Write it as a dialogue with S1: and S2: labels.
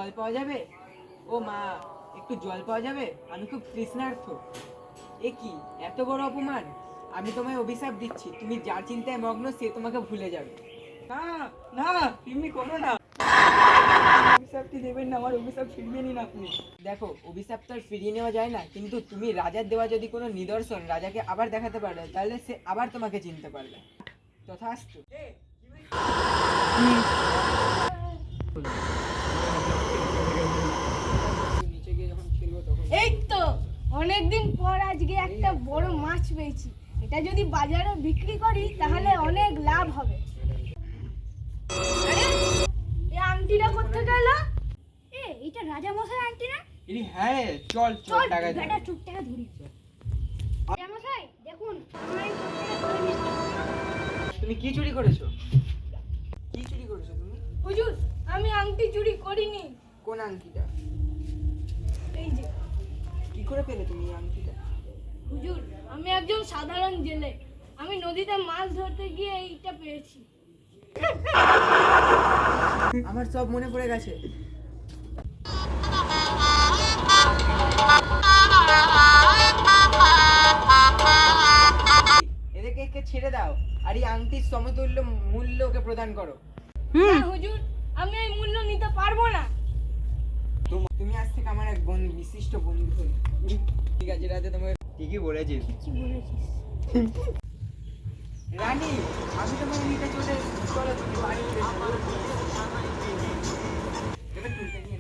S1: জল পাওয়া যাবে? ও মা, একটু জল পাওয়া যাবে? আমি খুব তৃষ্ণার্ত। এ কি এত বড় অপমান! আমি তোমায় অভিশাপ দিচ্ছি, তুমি যার চিন্তায় মগ্ন সে তোমাকে ভুলে যাবে।
S2: না না, এমনি করো না, অভিশাপটি দেবেন না, আমার অভিশাপ ফিরিয়ে নিন আপনি।
S1: দেখো, অভিশাপ তো আর ফিরিয়ে নেওয়া যায় না, কিন্তু তুমি রাজার দেওয়া যদি কোনো নিদর্শন রাজাকে আবার দেখাতে পারো, তাহলে সে আবার তোমাকে চিনতে পারবে। তথাস্তু। নিচে গিয়ে যখন খেলবো তখন
S3: এই তো অনেকদিন পর আজকে একটা বড় মাছ পেয়েছি। এটা যদি বাজারে বিক্রি করি তাহলে অনেক লাভ হবে। আরে এই আংটিটা কোথেকে এলো? এটা রাজা মশাই আংটি না?
S1: হ্যাঁ, চল চল
S3: চল
S1: টাকা
S3: বেটা চুপ টাকা ধরি। রাজা মশাই দেখুন, আমার এই চুপটাকে ধরে নিচ্ছি।
S1: তুমি কি চুরি করেছো? কি চুরি করেছো তুমি?
S3: হুজুর, আমি আংটি চুরি করিনি।
S1: কোন আংটিটা?
S3: এই যে
S1: কি করে পেলে তুমি এই আংটিটা?
S3: হুজুর, আমি একজন সাধারণ জেলে। আমি নদীতে মাছ ধরতে গিয়ে এইটা পেয়েছি।
S1: আমার সব মনে পড়ে গেছে। এদেরকে একে ছেড়ে দাও, আর এই আংটির সমতুল্য মূল্য ওকে প্রদান করো।
S3: না হুজুর, আমি এই মূল্য নিতে পারবো না।
S1: তুমি আজ থেকে আমার এক বিশিষ্ট বন্ধু হলে। ঠিক আছে রাতে তোমাকে ঠিকই বলেছিস।
S3: কি বলেছিস?
S1: রানী, আমি তোমাকে নিতে চলে এসেছি, চলো তুমি বাড়ি ফিরে চলো। এবার তুলতে নিয়ে